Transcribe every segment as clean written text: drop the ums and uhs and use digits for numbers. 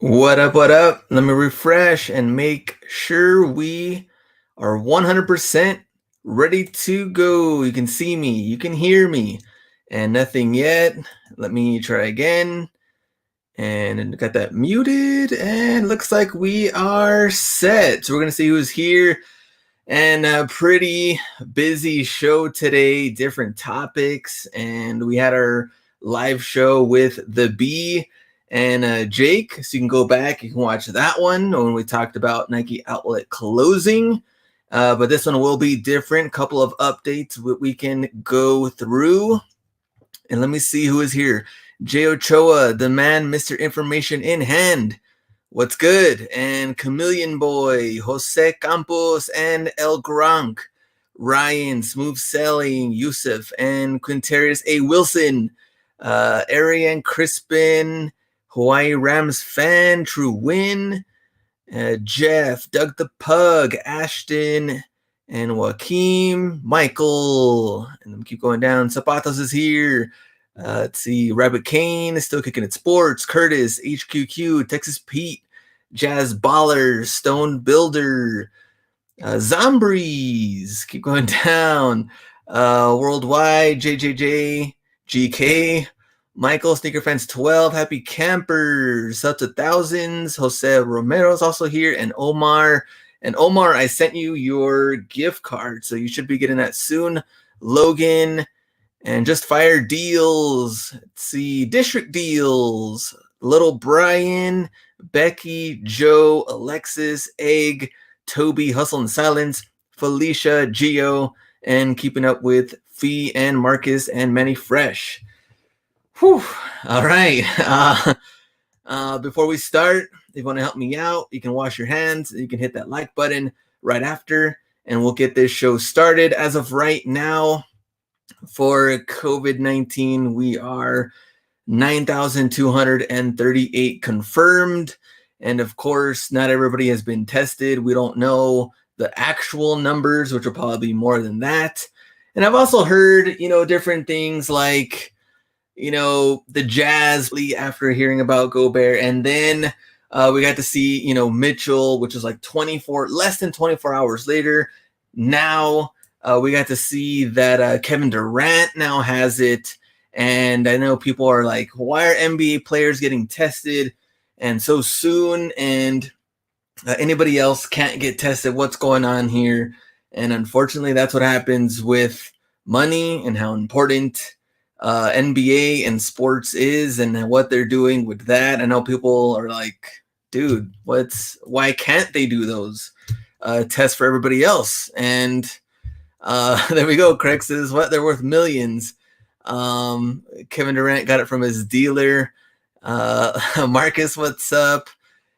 What up? What up? Let me refresh and make sure we are 100% ready to go. You can see me, you can hear me, and nothing yet. Let me try again and got that muted. And looks like we are set. So we're going to see who's here. And a pretty busy show today, different topics. And we had our live show with the B and Jake. So you can go back, you can watch that one when we talked about Nike outlet closing. But this one will be different. Couple of updates we can go through. And let me see who is here. Jay Ochoa, the man, Mr. Information in hand. What's good? And Chameleon Boy, Jose Campos, and El Gronk, Ryan, Smooth Selling, Yusuf, and Quintarius A. Wilson, Ariane Crispin, Hawaii Rams fan, True Win, Jeff, Doug the Pug, Ashton, and Joaquim, Michael, and then keep going down. Zapatos is here. Let's see, Rabbit Kane is still kicking it. Sports, Curtis, HQQ, Texas Pete, Jazz Baller, Stone Builder, Zombries, keep going down. Worldwide, JJJ, GK, Michael, Sneaker Fans 12, Happy Campers, up to thousands. Jose Romero is also here, and Omar. And Omar, I sent you your gift card, so you should be getting that soon. Logan, and Just Fire Deals. Let's see, District Deals. Little Brian, Becky, Joe, Alexis, Egg, Toby, Hustle and Silence, Felicia, Geo, and keeping up with Fee and Marcus and Manny Fresh. Whew. All right. Before we start, if you want to help me out, you can wash your hands. You can hit that like button right after, and we'll get this show started. As of right now, for COVID-19, we are 9,238 confirmed. And of course, not everybody has been tested. We don't know the actual numbers, which will probably be more than that. And I've also heard, different things like, the Jazz after hearing about Gobert. And then we got to see, Mitchell, which is like less than 24 hours later. Now we got to see that Kevin Durant now has it. And I know people are like, why are NBA players getting tested and so soon? And anybody else can't get tested. What's going on here? And unfortunately, that's what happens with money and how important NBA and sports is and what they're doing with that. I know people are like, dude, why can't they do those tests for everybody else? And there we go. Craig says, what? They're worth millions. Kevin Durant got it from his dealer. Marcus, what's up?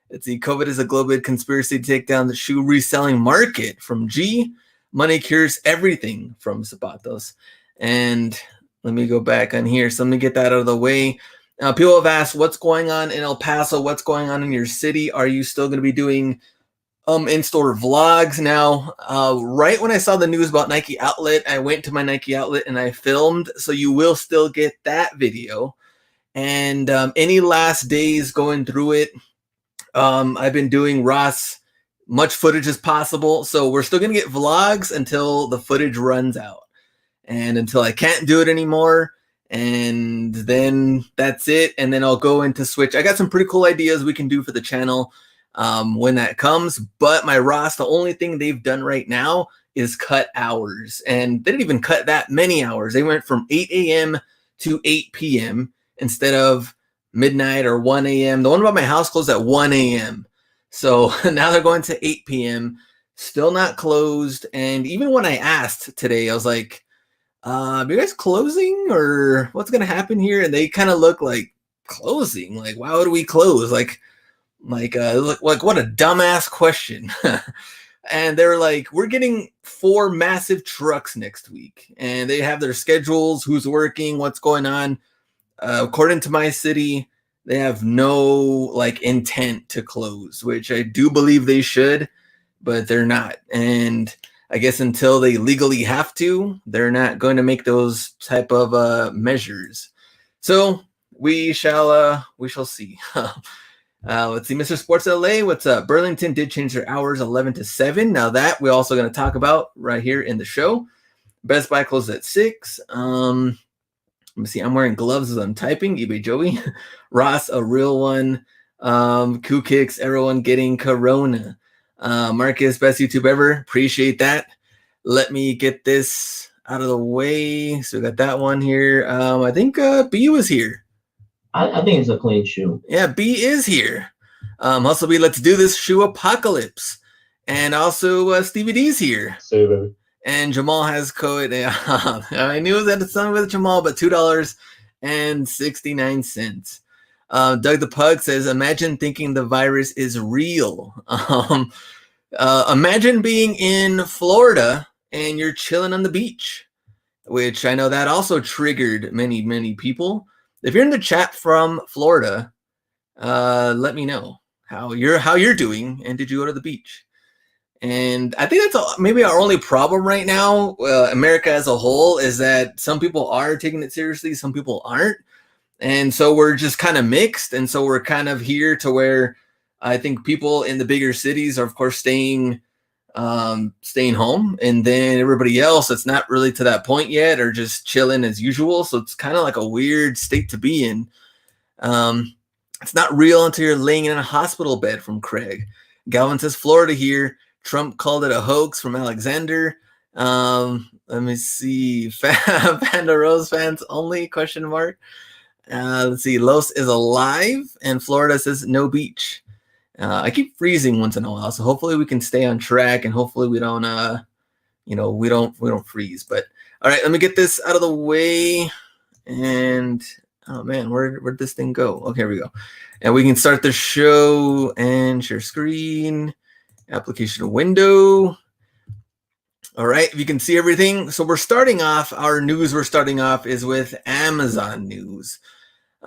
Let's see. COVID is a global conspiracy to take down the shoe reselling market from G. Money cures everything from Zapatos. And let me go back on here. So let me get that out of the way. People have asked, what's going on in El Paso? What's going on in your city? Are you still going to be doing in-store vlogs? Now, right when I saw the news about Nike Outlet, I went to my Nike Outlet and I filmed, so you will still get that video. And any last days going through it, I've been doing Ross much footage as possible, so we're still gonna get vlogs until the footage runs out and until I can't do it anymore. And then that's it. And then I'll go into Switch. I got some pretty cool ideas we can do for the channel when that comes. But my Ross, the only thing they've done right now is cut hours. And they didn't even cut that many hours. They went from 8 a.m. to 8 p.m. instead of midnight or 1 a.m. The one by my house closed at 1 a.m. So now they're going to 8 p.m. Still not closed. And even when I asked today, I was like, are you guys closing or what's going to happen here? And they kind of look like closing. Like, why would we close? Like what a dumbass question. And they're like, we're getting 4 massive trucks next week. And they have their schedules, who's working, what's going on. According to my city, they have no intent to close, which I do believe they should, but they're not. And I guess until they legally have to, they're not going to make those type of measures. So we shall see. Let's see, Mr. Sports LA, what's up? Burlington did change their hours 11 to 7. Now that we're also going to talk about right here in the show. Best Buy closed at 6. Let me see. I'm wearing gloves as I'm typing. eBay Joey. Ross, a real one. Koo Kicks, everyone getting Corona. Marcus, best YouTube ever. Appreciate that. Let me get this out of the way. So we got that one here. I think B was here. I think it's a clean shoe. Yeah, B is here. Hustle B, let's do this shoe apocalypse. And also Stevie D's here. Say, baby. And Jamal has code. I knew that it's something with Jamal, but $2.69. Doug the Pug says, imagine thinking the virus is real. Imagine being in Florida and you're chilling on the beach, which I know that also triggered many, many people. If you're in the chat from Florida, let me know how you're doing, and did you go to the beach? And I think that's maybe our only problem right now, America as a whole, is that some people are taking it seriously, some people aren't. And so we're just kind of mixed. And so we're kind of here to where I think people in the bigger cities are, of course, staying home. And then everybody else that's not really to that point yet are just chilling as usual. So it's kind of like a weird state to be in. It's not real until you're laying in a hospital bed, from Craig. Galvin says, Florida here. Trump called it a hoax, from Alexander. Let me see. Panda Rose fans only, question mark. Let's see. Los is alive, and Florida says no beach. I keep freezing once in a while, so hopefully we can stay on track, and hopefully we don't, we don't freeze. But all right, let me get this out of the way. And oh man, where'd this thing go? Okay, here we go. And we can start the show and share screen, application window. All right, if you can see everything. So we're starting off, our news we're starting off is with Amazon news.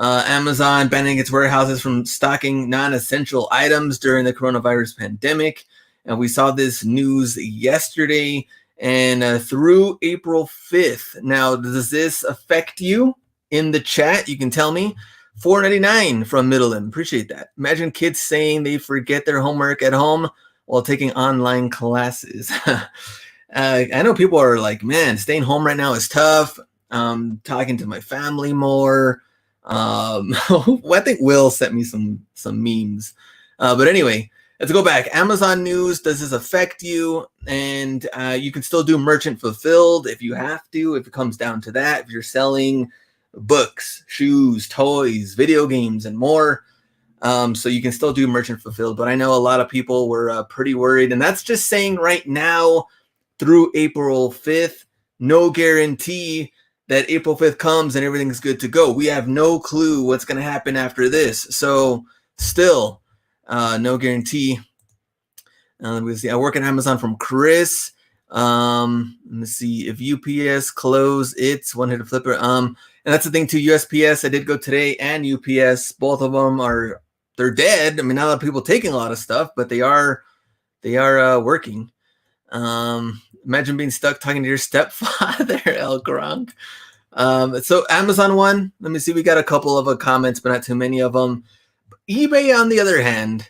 Amazon banning its warehouses from stocking non-essential items during the coronavirus pandemic. And we saw this news yesterday and through April 5th. Now, does this affect you? In the chat, you can tell me. $4.99 from Middleton. Appreciate that. Imagine kids saying they forget their homework at home while taking online classes. I know people are like, man, staying home right now is tough. Talking to my family more. I think Will sent me some memes. But anyway, let's go back. Amazon news, does this affect you? And you can still do merchant fulfilled if you have to, if it comes down to that. If you're selling books, shoes, toys, video games, and more. So you can still do merchant fulfilled. But I know a lot of people were pretty worried. And that's just saying right now through April 5th, no guarantee that April 5th comes and everything's good to go. We have no clue what's going to happen after this. So still, no guarantee. Let me see. I work at Amazon from Chris. Let me see. If UPS close, it's one hit flipper. And that's the thing too. USPS, I did go today, and UPS, both of them they're dead. I mean, not a lot of people taking a lot of stuff, but they are working. Imagine being stuck talking to your stepfather, El Gronk. So Amazon one, let me see. We got a couple of comments, but not too many of them. eBay, on the other hand,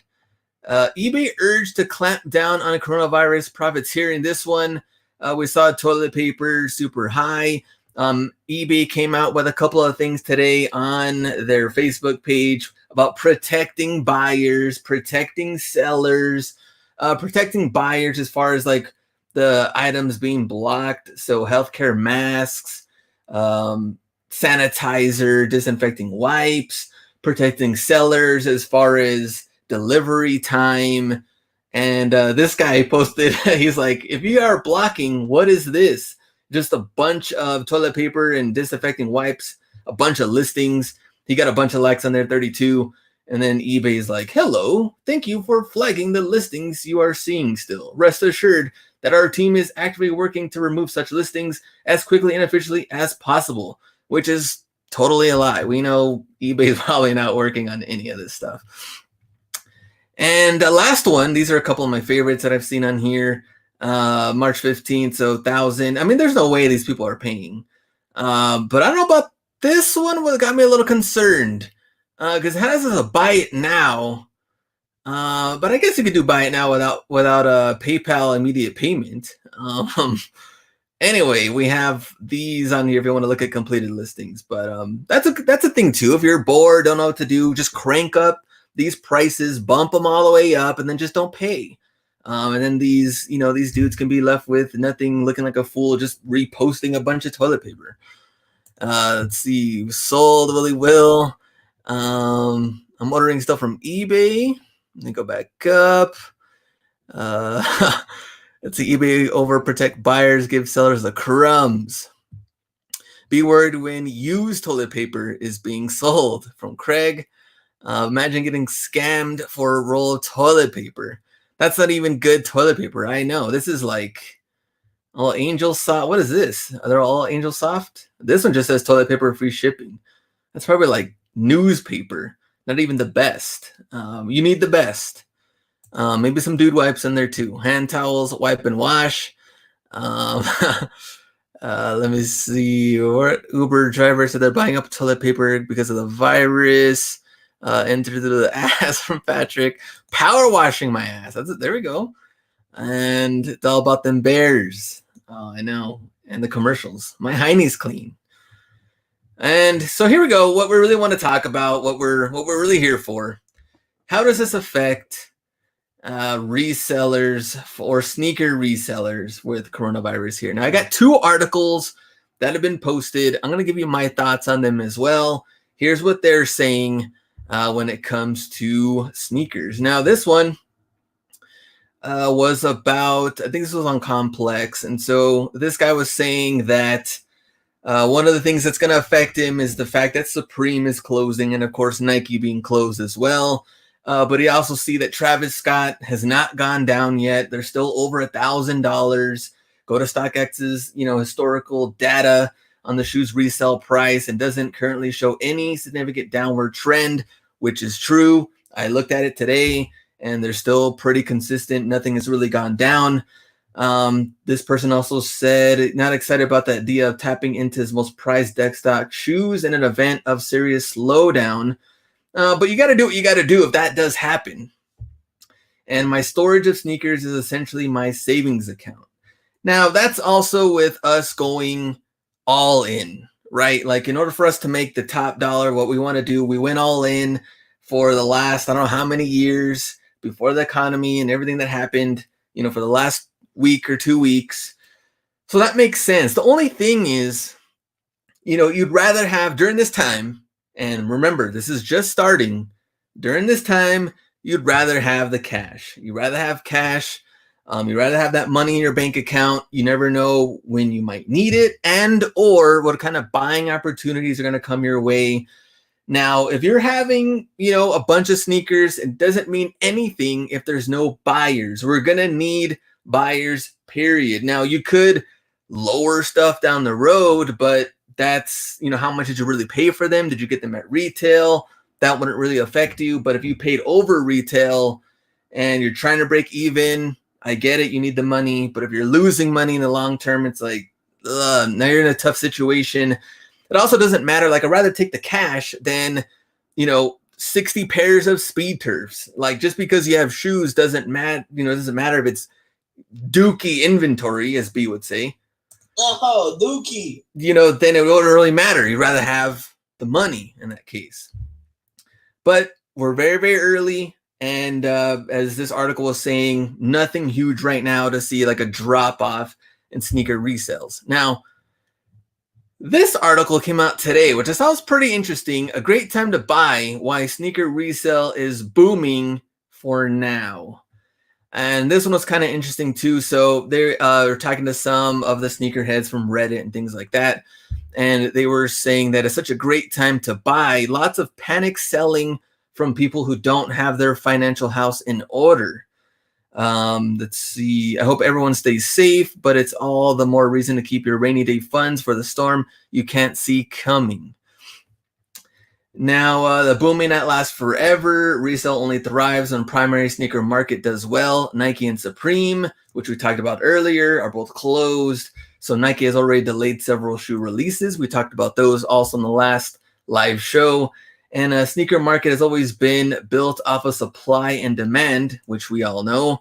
eBay urged to clamp down on coronavirus profiteering. This one, we saw toilet paper super high. eBay came out with a couple of things today on their Facebook page about protecting buyers, protecting sellers, protecting buyers as far as like the items being blocked. So healthcare masks, sanitizer, disinfecting wipes, protecting sellers as far as delivery time. And this guy posted, he's like, if you are blocking, what is this? Just a bunch of toilet paper and disinfecting wipes, a bunch of listings. He got a bunch of likes on there, 32. And then eBay is like, hello, thank you for flagging the listings you are seeing still. Rest assured that our team is actively working to remove such listings as quickly and efficiently as possible, which is totally a lie. We know eBay is probably not working on any of this stuff. And the last one, these are a couple of my favorites that I've seen on here. March 15th, so 1,000. I mean, there's no way these people are paying. But I don't know about this one. What got me a little concerned. Because it has us a buy it now. But I guess you could do buy it now without a PayPal immediate payment. Anyway, we have these on here if you want to look at completed listings. But that's a thing too. If you're bored, don't know what to do, just crank up these prices, bump them all the way up, and then just don't pay. And then these dudes can be left with nothing, looking like a fool, just reposting a bunch of toilet paper. Let's see, sold Willy Will. I'm ordering stuff from eBay. Let me go back up. Let's see, eBay overprotect buyers, give sellers the crumbs. Be worried when used toilet paper is being sold, from Craig. Imagine getting scammed for a roll of toilet paper. That's not even good toilet paper. I know. This is like all Angel Soft. What is this? Are they all Angel Soft? This one just says toilet paper free shipping. That's probably like newspaper. Not even the best. You need the best. Maybe some dude wipes in there too. Hand towels, wipe and wash. Let me see. Uber driver said they're buying up toilet paper because of the virus. Enter the ass from Patrick. Power washing my ass. That's it. There we go. And it's all about them bears. Oh, I know. And the commercials. My hiney's clean. And so here we go. What we really want to talk about, what we're really here for. How does this affect resellers or sneaker resellers with coronavirus here? Now, I got 2 articles that have been posted. I'm going to give you my thoughts on them as well. Here's what they're saying when it comes to sneakers. Now, this one was about, I think this was on Complex. And so this guy was saying that one of the things that's going to affect him is the fact that Supreme is closing, and of course Nike being closed as well. But he also see that Travis Scott has not gone down yet. They're still over $1,000. Go to StockX's historical data on the shoe's resale price, and doesn't currently show any significant downward trend, which is true. I looked at it today, and they're still pretty consistent. Nothing has really gone down. This person also said not excited about the idea of tapping into his most prized deck stock shoes in an event of serious slowdown. But you got to do what you got to do if that does happen. And my storage of sneakers is essentially my savings account. Now, that's also with us going all in, right? Like, in order for us to make the top dollar, what we want to do, we went all in for the last, I don't know how many years before the economy and everything that happened, for the last week or 2 weeks. So that makes sense. The only thing is, you'd rather have during this time, and remember, this is just starting, during this time, you'd rather have the cash. You'd rather have cash. You'd rather have that money in your bank account. You never know when you might need it and or what kind of buying opportunities are going to come your way. Now, if you're having, a bunch of sneakers, it doesn't mean anything if there's no buyers. We're going to need buyers, period. Now, you could lower stuff down the road, but that's, how much did you really pay for them? Did you get them at retail? That wouldn't really affect you. But if you paid over retail and you're trying to break even, I get it. You need the money. But if you're losing money in the long term, it's like, now you're in a tough situation. It also doesn't matter. Like, I'd rather take the cash than, 60 pairs of speed turfs. Like, just because you have shoes doesn't matter. Doesn't matter if it's dookie inventory, as B would say. Oh, dookie. Then it wouldn't really matter. You'd rather have the money in that case. But we're very, very early. And as this article was saying, nothing huge right now to see like a drop off in sneaker resales. Now, this article came out today, which I thought was pretty interesting. A great time to buy, why sneaker resale is booming for now. And this one was kind of interesting too. So they were talking to some of the sneakerheads from Reddit and things like that. And they were saying that it's such a great time to buy. Lots of panic selling from people who don't have their financial house in order. Let's see. I hope everyone stays safe, but it's all the more reason to keep your rainy day funds for the storm you can't see coming. Now, the boom may not last forever. Resale only thrives when primary sneaker market does well. Nike and Supreme, which we talked about earlier, are both closed. So Nike has already delayed several shoe releases. We talked about those also in the last live show. And a sneaker market has always been built off of supply and demand, which we all know.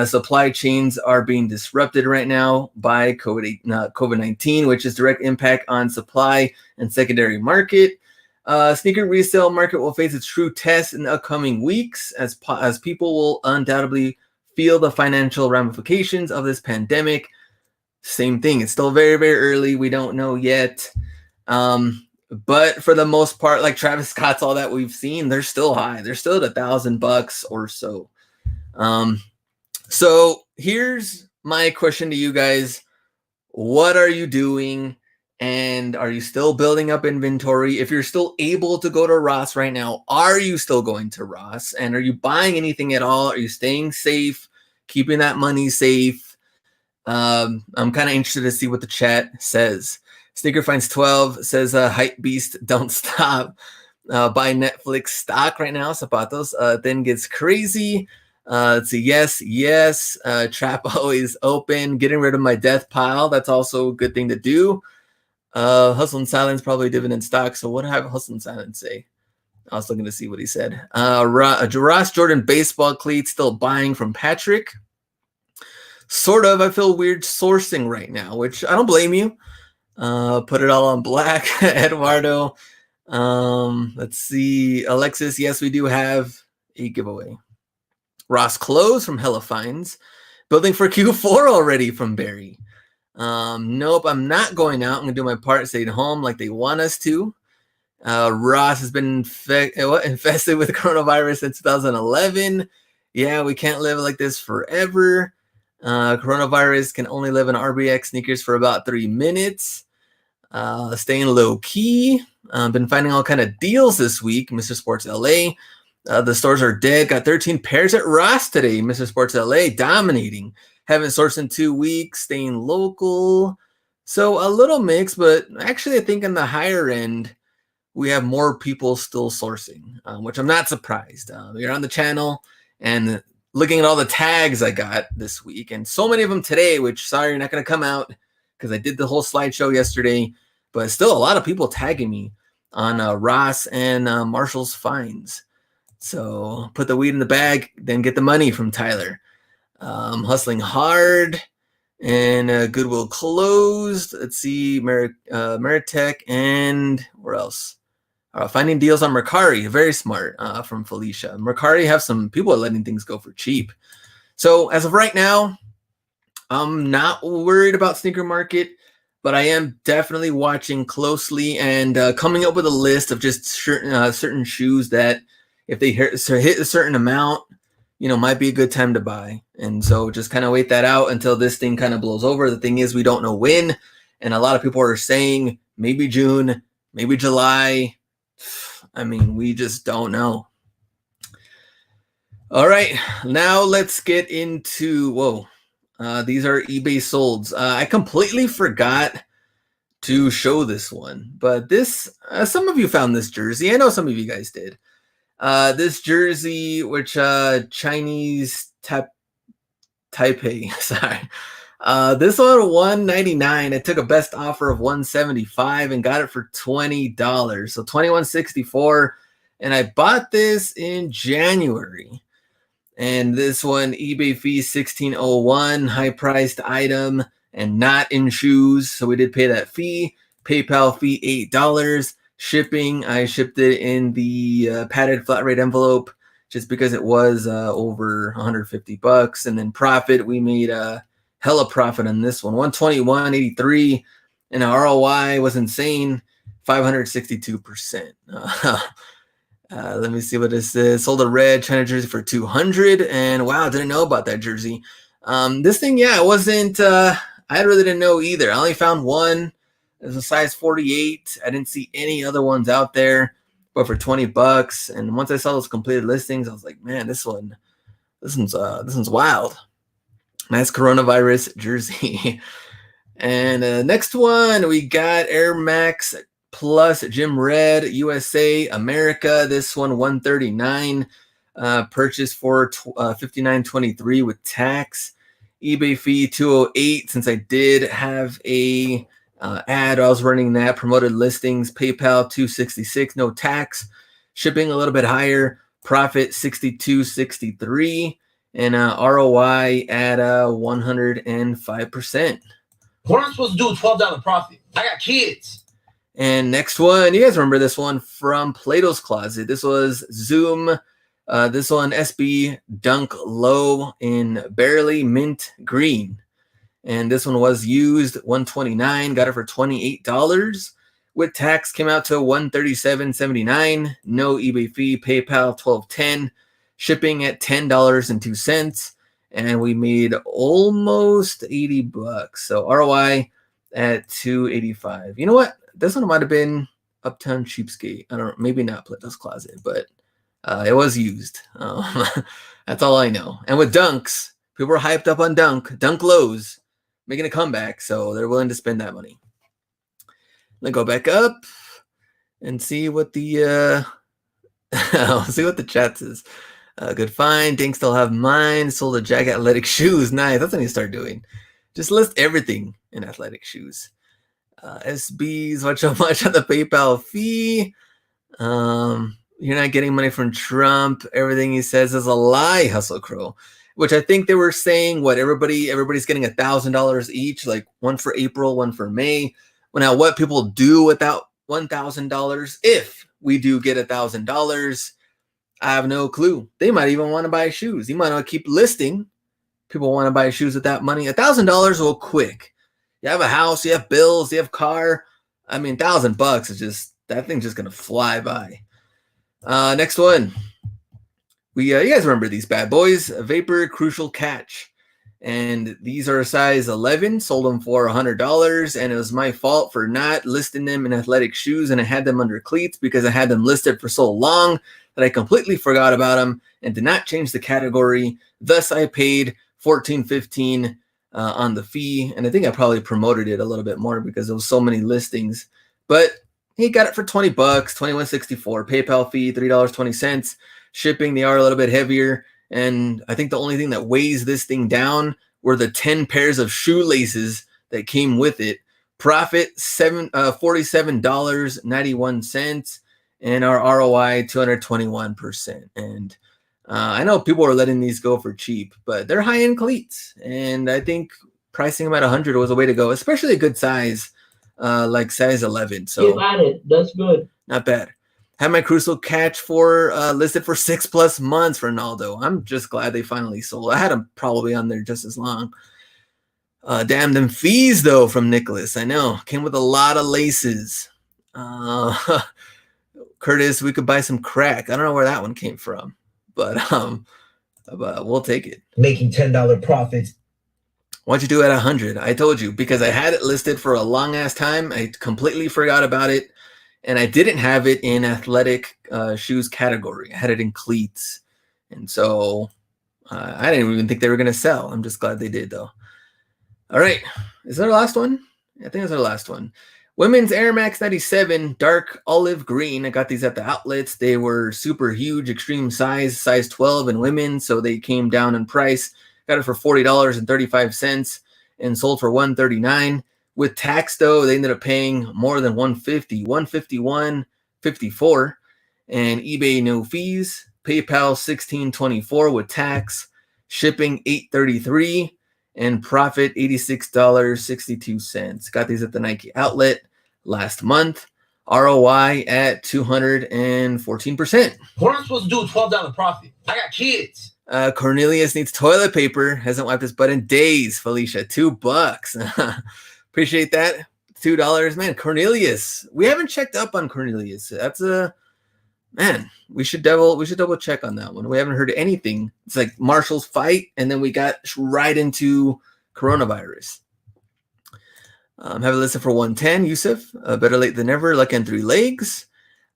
Supply chains are being disrupted right now by COVID-19, which is direct impact on supply and secondary market. Sneaker resale market will face its true test in the upcoming weeks as people will undoubtedly feel the financial ramifications of this pandemic. Same thing. It's still very, very early. We don't know yet. But for the most part, like Travis Scott's, all that we've seen, they're still high. They're still at $1,000 or so. So here's my question to you guys. What are you doing? And are you still building up inventory? If you're still able to go to Ross right now, are you still going to Ross? And are you buying anything at all? Are you staying safe, keeping that money safe? I'm kind of interested to see what the chat says. Sneaker Finds 12 says, Hype Beast, don't stop. Buy Netflix stock right now, Zapatos. Then gets crazy. Let's see. Yes. Trap always open. Getting rid of my death pile. That's also a good thing to do. Hustle and Silence, probably dividend stock. So what did Hustle and Silence say? I was looking to see what he said. Ross Jordan baseball cleats still buying from Patrick. Sort of. I feel weird sourcing right now, which I don't blame you. Put it all on black. Eduardo. Let's see. Alexis, yes, we do have a giveaway. Ross Clothes from Hella Finds. Building for Q4 already from Barry. Nope, I'm not going out. I'm going to do my part, stay at home like they want us to. Ross has been infested with coronavirus since 2011. Yeah, we can't live like this forever. Coronavirus can only live in RBX sneakers for about 3 minutes. Staying low key. Been finding all kind of deals this week. Mr. Sports LA. The stores are dead. Got 13 pairs at Ross today. Mr. Sports LA dominating. Haven't sourced in 2 weeks. Staying local. So a little mix, but actually I think on the higher end, we have more people still sourcing, which I'm not surprised. You're on the channel and looking at all the tags I got this week, and so many of them today, which, sorry, you're not going to come out because I did the whole slideshow yesterday, but still a lot of people tagging me on Ross and Marshall's finds. So put the weed in the bag, then get the money from Tyler. Hustling hard, and Goodwill closed. Let's see, Meritech, and where else? Finding deals on Mercari, very smart, from Felicia. Mercari have some people are letting things go for cheap. So as of right now, I'm not worried about sneaker market, but I am definitely watching closely and coming up with a list of just certain shoes that if they hit a certain amount, might be a good time to buy. And so just kind of wait that out until this thing kind of blows over. The thing is, we don't know when. And a lot of people are saying maybe June, maybe July. I mean, we just don't know. All right, now let's get into, these are eBay solds. I completely forgot to show this one, but this, some of you found this jersey. I know some of you guys did. This jersey, which Chinese Taipei, sorry. This one $199. I took a best offer of $175 and got it for $20. So $21.64. And I bought this in January. And this one, eBay fee $16.01, high priced item and not in shoes. So we did pay that fee. PayPal fee $8. Shipping, I shipped it in the padded flat rate envelope just because it was over $150. And then profit, we made a hella profit on this one, $121.83, and our ROI was insane, 562%. Let me see what this is. Sold a red China jersey for $200, and wow, didn't know about that jersey. This thing, it wasn't. I really didn't know either. I only found one. It was a size 48. I didn't see any other ones out there, but for $20. And once I saw those completed listings, I was like, man, this one's wild. Nice coronavirus jersey. And next one, we got Air Max Plus Gym Red USA America. This one $139. Purchase for $59.23 with tax. eBay fee $208. Since I did have a ad, I was running that. Promoted listings, PayPal $266, no tax. Shipping a little bit higher, profit 62.63, and ROI at 105%. What am I supposed to do with $12 profit? I got kids. And next one, you guys remember this one from Plato's Closet. This was Zoom. This one, SB Dunk Low in Barely Mint Green. And this one was used $129, got it for $28. With tax, came out to $137.79. No eBay fee, PayPal $12.10. Shipping at $10.02. And we made almost $80. So ROI at $285. You know what? This one might have been Uptown Cheapskate. I don't know, maybe not Plato's Closet, but it was used. That's all I know. And with dunks, people were hyped up on dunk lows, making a comeback, so they're willing to spend that money. Then go back up and see what the see what the chat says. Good find. Dink still have mine. Sold a Jag athletic shoes. Nice. That's what I need to start doing. Just list everything in athletic shoes. SBs, watch how much on the PayPal fee. You're not getting money from Trump. Everything he says is a lie, Hustle Crow. Which I think they were saying, what, everybody's getting $1,000 each, like one for April, one for May. Well, now what people do without $1,000, if we do get $1,000, I have no clue. They might even want to buy shoes. You might want to keep listing. People want to buy shoes with that money. $1,000 will quick. You have a house, you have bills, you have car. I mean, $1,000 is just, that thing's just gonna fly by. Next one. You guys remember these bad boys? A Vapor Crucial Catch. And these are a size 11, sold them for $100, and it was my fault for not listing them in athletic shoes, and I had them under cleats because I had them listed for so long that I completely forgot about them and did not change the category. Thus, I paid $14.15 on the fee, and I think I probably promoted it a little bit more because there was so many listings. But he got it for $20, $21.64. PayPal fee $3.20. Shipping, they are a little bit heavier, and I think the only thing that weighs this thing down were the 10 pairs of shoelaces that came with it. Profit $47.91, and our ROI 221%. And I know people are letting these go for cheap, but they're high-end cleats, and I think pricing them at 100 was a way to go, especially a good size, like size 11. So Keep at it. That's good. Not bad. Had my Crucial Catch for listed for 6+ months for Ronaldo. I'm just glad they finally sold. I had them probably on there just as long. Damn them fees though from Nicholas. I know, came with a lot of laces. Curtis, we could buy some crack. I don't know where that one came from, but we'll take it. Making $10 profits. Why'd you do it at 100? I told you, because I had it listed for a long ass time. I completely forgot about it, and I didn't have it in athletic shoes category. I had it in cleats, and so I didn't even think they were going to sell. I'm just glad they did, though. All right, is that our last one? I think that's our last one. Women's Air Max 97 dark olive green. I got these at the outlets. They were super huge, extreme size 12 in women, so they came down in price. Got it for $40.35 and sold for $139. With tax, though, they ended up paying more than $150, $151.54, and eBay no fees. PayPal $16.24 with tax, shipping $8.33, and profit $86.62. Got these at the Nike outlet last month. ROI at 214%. What am I supposed to do with $12 profit? I got kids. Cornelius needs toilet paper. Hasn't wiped his butt in days. Felicia, $2. Appreciate that. $2, man. Cornelius, we haven't checked up on Cornelius. That's a man. We should double check on that one. We haven't heard anything. It's like Marshall's fight, and then we got right into coronavirus. Have it listed for $110. Yusuf, better late than never. Lucky on 3 legs.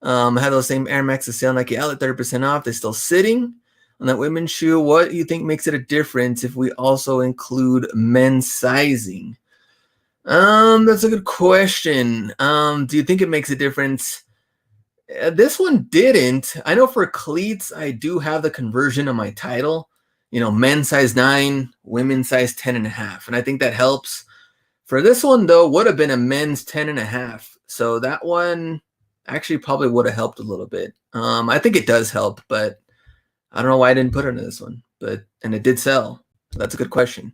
Have those same Air Maxes sale Nike outlet 30% off. They're still sitting on that women's shoe. What do you think makes it a difference if we also include men's sizing? That's a good question. Do you think it makes a difference? This one didn't. I know for cleats, I do have the conversion on my title. You know, men's size 9, women's size 10.5. And I think that helps. For this one, though, would have been a men's 10.5. So that one actually probably would have helped a little bit. I think it does help, but I don't know why I didn't put it in this one. And it did sell. So that's a good question.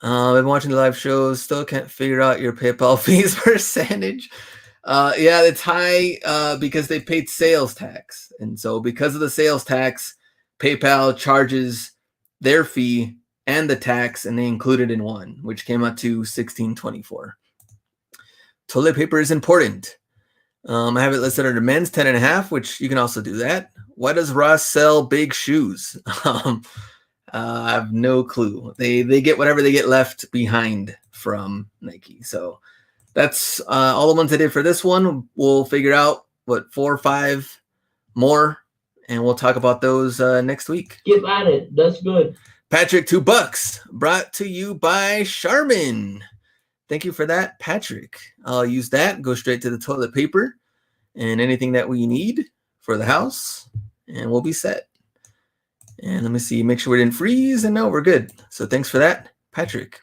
I've been watching the live shows. Still can't figure out your PayPal fees percentage. Yeah, it's high because they paid sales tax, and so because of the sales tax, PayPal charges their fee and the tax, and they include it in one, which came out to $16.24. Toilet paper is important. I have it listed under men's 10.5, which you can also do that. Why does Ross sell big shoes? I have no clue. They get whatever they get left behind from Nike. So that's all the ones I did for this one. We'll figure out 4 or 5 more, and we'll talk about those next week. Get at it. That's good. Patrick, $2 brought to you by Charmin. Thank you for that, Patrick. I'll use that, go straight to the toilet paper and anything that we need for the house, and we'll be set. And let me see, make sure we didn't freeze, and no, we're good. So thanks for that, Patrick.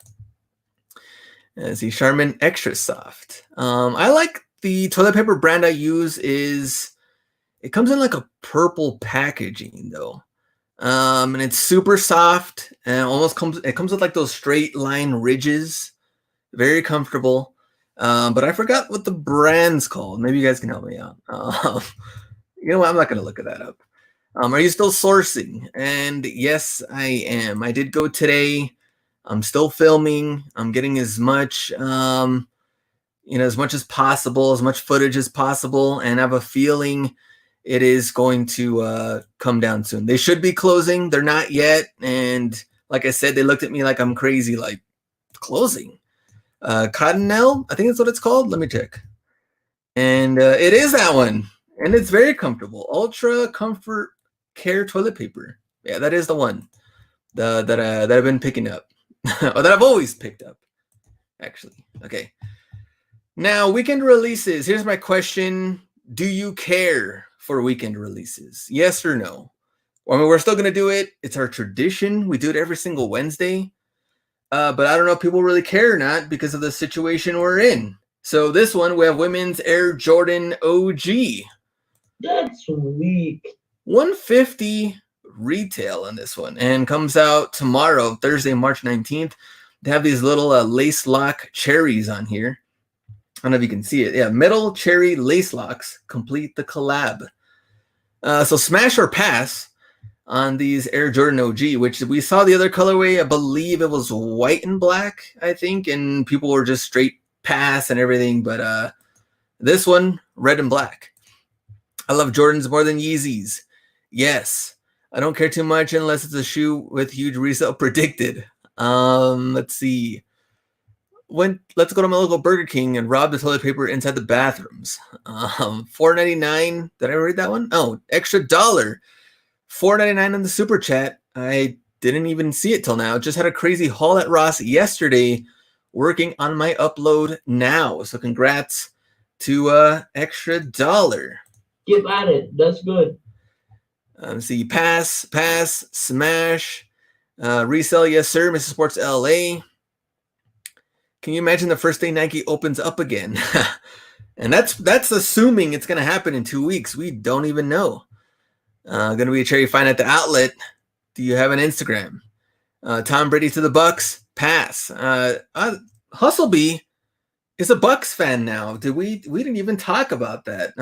Let's see, Charmin Extra Soft. I like the toilet paper brand I use it comes in like a purple packaging though. And it's super soft and it comes with like those straight line ridges. Very comfortable. But I forgot what the brand's called. Maybe you guys can help me out. You know what? I'm not going to look at that up. Are you still sourcing? And yes, I am. I did go today. I'm still filming. I'm getting as much, as much as possible, as much footage as possible. And I have a feeling it is going to come down soon. They should be closing. They're not yet. And like I said, they looked at me like I'm crazy, like closing. Cottonelle, I think that's what it's called. Let me check. And it is that one. And it's very comfortable. Ultra Comfort Care toilet paper. Yeah, that is the one that I've been picking up. Or that I've always picked up, actually. Okay. Now, weekend releases. Here's my question. Do you care for weekend releases? Yes or no? I mean, we're still going to do it. It's our tradition. We do it every single Wednesday. But I don't know if people really care or not because of the situation we're in. So this one, we have women's Air Jordan OG. That's weak. $150 retail on this one, and comes out tomorrow, Thursday, March 19th. They have these little lace lock cherries on here. I don't know if you can see it. Yeah, metal cherry lace locks complete the collab. So smash or pass on these Air Jordan OG, which we saw the other colorway. I believe it was white and black, I think, and people were just straight pass and everything. But this one, red and black. I love Jordans more than Yeezys. Yes. I don't care too much unless it's a shoe with huge resale predicted. Let's see. Let's go to my local Burger King and rob the toilet paper inside the bathrooms. $4.99. Did I read that one? Oh, extra $1. $4.99 on the super chat. I didn't even see it till now. Just had a crazy haul at Ross yesterday. Working on my upload now. So congrats to extra $1. Get at it. That's good. See, pass, smash, resell, yes sir, Mr. Sports LA. Can you imagine the first day Nike opens up again? And that's assuming it's going to happen in 2 weeks. We don't even know. Going to be a cherry fine at the outlet. Do you have an Instagram? Tom Brady to the Bucks, pass. Hustlebee is a Bucks fan now. We didn't even talk about that.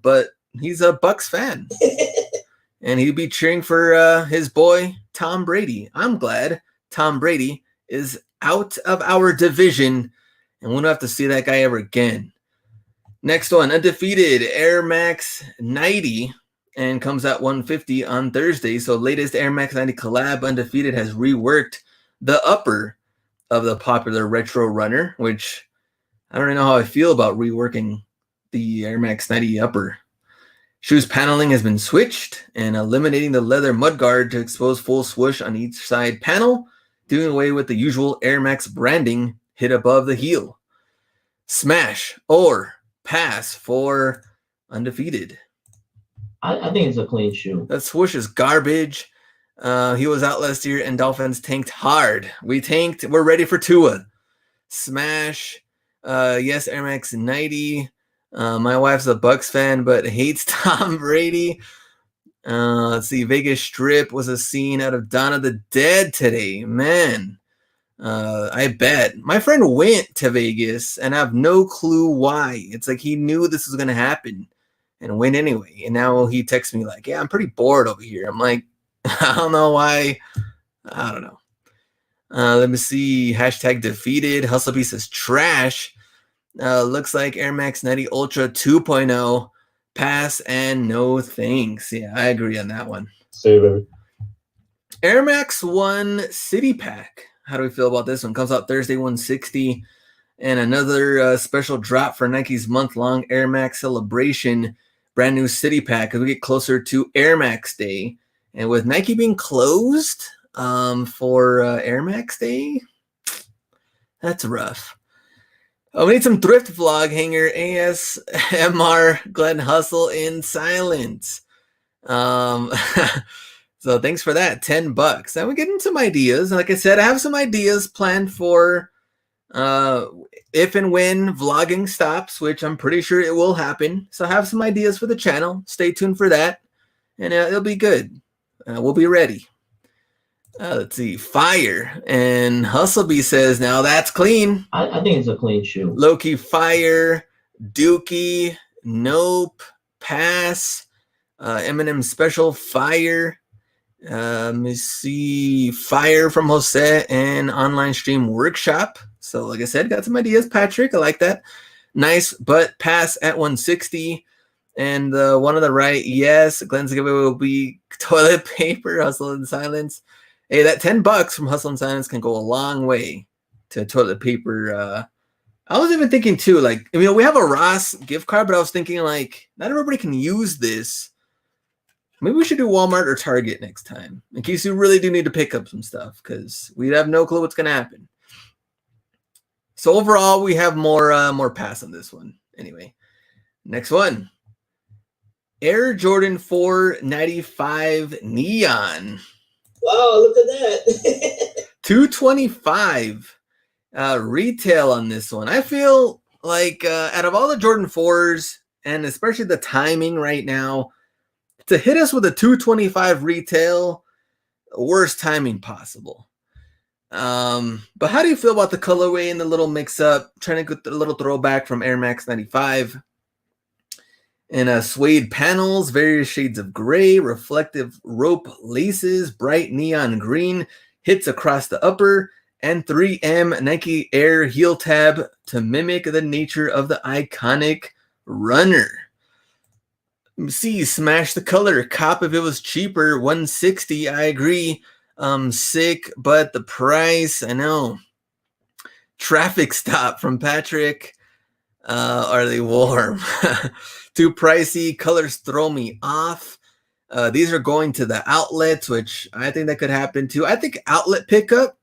But he's a Bucks fan. And he'd be cheering for his boy, Tom Brady. I'm glad Tom Brady is out of our division, and we don't have to see that guy ever again. Next one, undefeated Air Max 90, and comes out $150 on Thursday. So latest Air Max 90 collab, undefeated, has reworked the upper of the popular retro runner, which I don't know how I feel about reworking the Air Max 90 upper. Shoes paneling has been switched and eliminating the leather mudguard to expose full swoosh on each side panel, doing away with the usual Air Max branding hid above the heel. Smash or pass for undefeated. I think it's a clean shoe. That swoosh is garbage. He was out last year and Dolphins tanked hard. We tanked. We're ready for Tua. Smash. Yes, Air Max 90. My wife's a Bucks fan, but hates Tom Brady. Let's see. Vegas Strip was a scene out of Dawn of the Dead today. Man, I bet. My friend went to Vegas and I have no clue why. It's like he knew this was going to happen and went anyway. And now he texts me like, yeah, I'm pretty bored over here. I'm like, I don't know why. I don't know. Let me see. Hashtag defeated. Hustlebeast says trash. Looks like Air Max 90 Ultra 2.0. Pass and no thanks. Yeah, I agree on that one. Save it. Air Max 1 City Pack. How do we feel about this one? Comes out Thursday, 160. And another special drop for Nike's month-long Air Max celebration. Brand new City Pack as we get closer to Air Max Day. And with Nike being closed for Air Max Day, that's rough. Oh, we need some thrift vlog hanger. ASMR Glenn Hustle in silence. So thanks for that. $10. Now we get into some ideas. Like I said, I have some ideas planned for if and when vlogging stops, which I'm pretty sure it will happen. So I have some ideas for the channel. Stay tuned for that, and it'll be good. We'll be ready. Let's see. Fire. And Hustlebee says, now that's clean. I think it's a clean shoe. Loki Fire. Dookie. Nope. Pass. Eminem Special Fire. Let me see. Fire from Jose and Online Stream Workshop. So like I said, got some ideas. Patrick, I like that. Nice, but pass at 160. And the one on the right, yes. Glenn's giveaway will be toilet paper. Hustle in silence. Hey, that $10 from Hustle and Silence can go a long way to toilet paper. I was even thinking too, like, we have a Ross gift card, but I was thinking like, not everybody can use this. Maybe we should do Walmart or Target next time, in case you really do need to pick up some stuff, because we have no clue what's going to happen. So overall, we have more pass on this one. Anyway, next one. Air Jordan 4 95 Neon. Wow, look at that. $225 retail on this one. I feel like out of all the Jordan 4s, and especially the timing right now, to hit us with a $225 retail, worst timing possible. But how do you feel about the colorway and the little mix-up? Trying to get the little throwback from Air Max 95. And suede panels, various shades of gray, reflective rope laces, bright neon green, hits across the upper, and 3M Nike Air heel tab to mimic the nature of the iconic runner. See, smash the color. Cop if it was cheaper, $160. I agree. Sick, but the price, I know. Traffic stop from Patrick. Are they warm? Too pricey. Colors throw me off. These are going to the outlets, which I think that could happen too. I think outlet pickup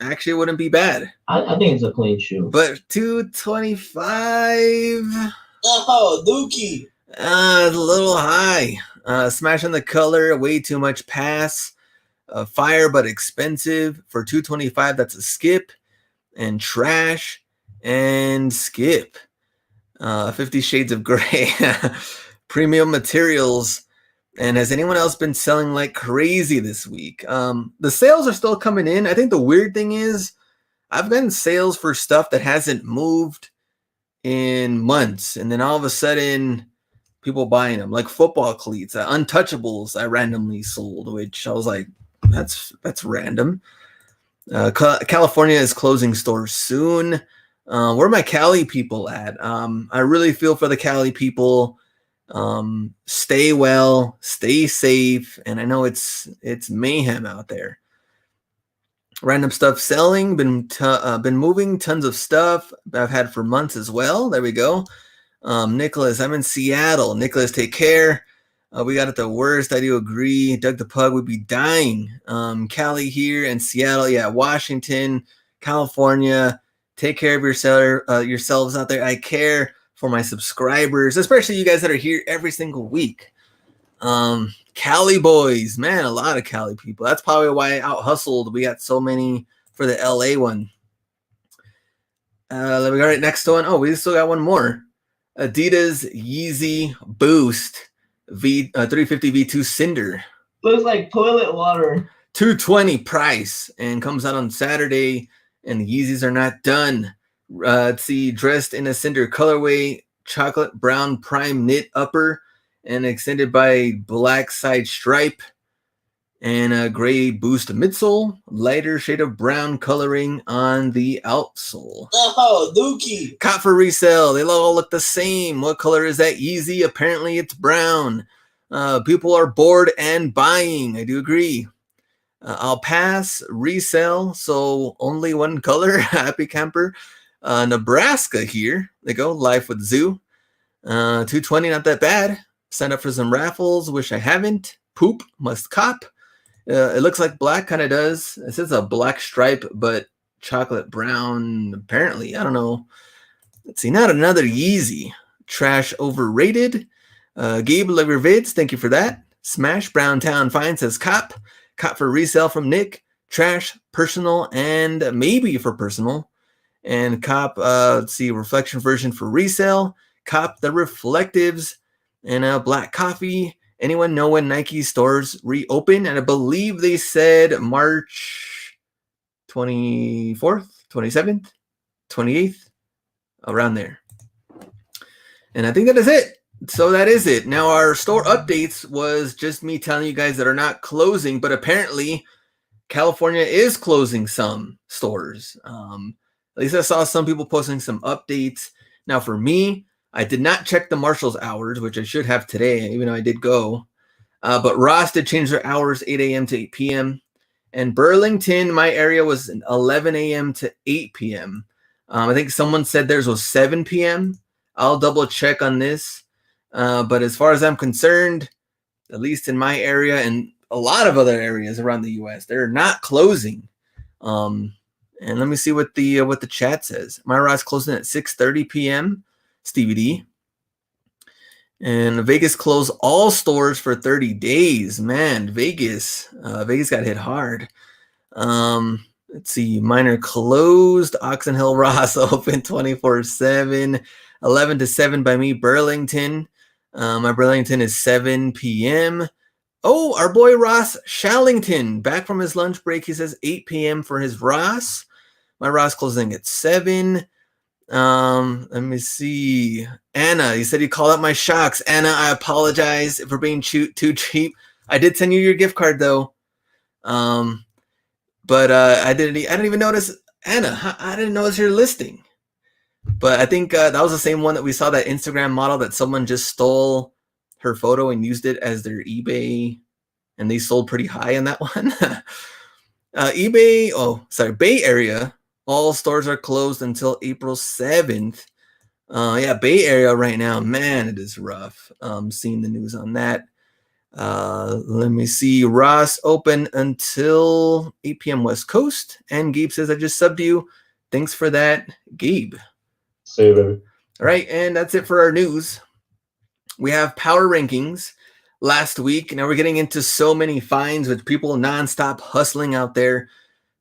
actually wouldn't be bad. I think it's a clean shoe. But $225. Oh, Dookie. A little high. Smashing the color, way too much pass. Fire but expensive for $225. That's a skip. And trash and skip. 50 Shades of Gray. Premium materials. And has anyone else been selling like crazy this week? The sales are still coming in. I think the weird thing is I've gotten sales for stuff that hasn't moved in months. And then all of a sudden, people buying them. Like football cleats. Untouchables I randomly sold, which I was like, that's random. California is closing stores soon. Where are my Cali people at? I really feel for the Cali people. Stay well, stay safe, and I know it's mayhem out there. Random stuff selling, been moving tons of stuff I've had for months as well. There we go. Nicholas, I'm in Seattle. Nicholas, take care. We got it the worst. I do agree. Doug the Pug would be dying. Cali here and Seattle. Yeah, Washington, California. Take care of yourselves out there. I care for my subscribers, especially you guys that are here every single week. Cali boys, man, a lot of Cali people. That's probably why I out hustled. We got so many for the LA one. Let me go right next one. Oh, we still got one more. Adidas Yeezy Boost 350 V2 Cinder. Looks like toilet water. $220 price and comes out on Saturday. And the Yeezys are not done. Let's see, dressed in a Cinder colorway, chocolate brown prime knit upper, and extended by black side stripe, and a gray boost midsole, lighter shade of brown coloring on the outsole. Oh, Dookie. Caught for resale. They all look the same. What color is that Yeezy? Apparently it's brown. People are bored and buying. I do agree. I'll pass. Resell. So only one color. Happy camper. Nebraska here. They go. Life with Zoo. 220, not that bad. Sign up for some raffles. Wish I haven't. Poop. Must cop. It looks like black, kind of does. It says a black stripe, but chocolate brown, apparently. I don't know. Let's see. Not another Yeezy. Trash overrated. Gabe, love your vids. Thank you for that. Smash Brown Town Fine says cop. Cop for resale from Nick. Trash, personal, and maybe for personal. And cop, let's see, reflection version for resale. Cop the reflectives and black coffee. Anyone know when Nike stores reopen? And I believe they said March 24th, 27th, 28th, around there. And I think that is it. So that is it. Now our store updates was just me telling you guys that are not closing, but apparently California is closing some stores. At least I saw some people posting some updates. Now for me, I did not check the Marshall's hours, which I should have today, even though I did go. But Ross did change their hours 8 a.m. to 8 p.m. And Burlington, my area, was 11 a.m. to 8 p.m. I think someone said theirs was 7 p.m. I'll double check on this. But as far as I'm concerned, at least in my area and a lot of other areas around the U.S., they're not closing. And let me see what the chat says. My Ross closing at 6:30 p.m. Stevie D. And Vegas closed all stores for 30 days. Man, Vegas got hit hard. Let's see. Mine are closed. Oxon Hill Ross open 24/7. 11 to 7 by me. Burlington. My Burlington is 7 p.m. Oh, our boy Ross Shallington, back from his lunch break. He says 8 p.m. for his Ross. My Ross closing at 7. Let me see. Anna, you said you called out my shocks. Anna, I apologize for being too cheap. I did send you your gift card though. But I didn't even notice. Anna, I didn't notice your listing. But I think that was the same one that we saw, that Instagram model that someone just stole her photo and used it as their eBay, and they sold pretty high on that one. eBay, Bay Area, all stores are closed until April 7th. Yeah, Bay Area right now, man, it is rough. Seeing the news on that. Let me see. Ross open until 8 p.m. West Coast. And Gabe says, I just subbed you. Thanks for that, Gabe. See you, baby. All right, and that's it for our news. We have power rankings last week. Now we're getting into so many finds with people nonstop hustling out there.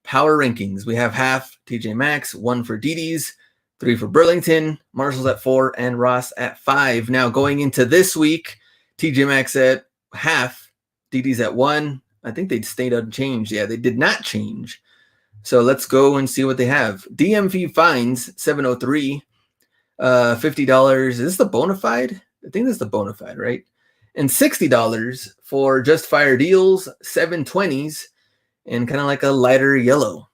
Power rankings. We have half TJ Maxx, 1 for DD's, 3 for Burlington, Marshall's at 4, and Ross at 5. Now going into this week, TJ Maxx at half, DD's at 1. I think they stayed unchanged. Yeah, they did not change. So let's go and see what they have. DMV finds 703, $50. Is this the Bonafide? I think that's the Bonafide, right? And $60 for Just Fire Deals, 720s, and kind of like a lighter yellow.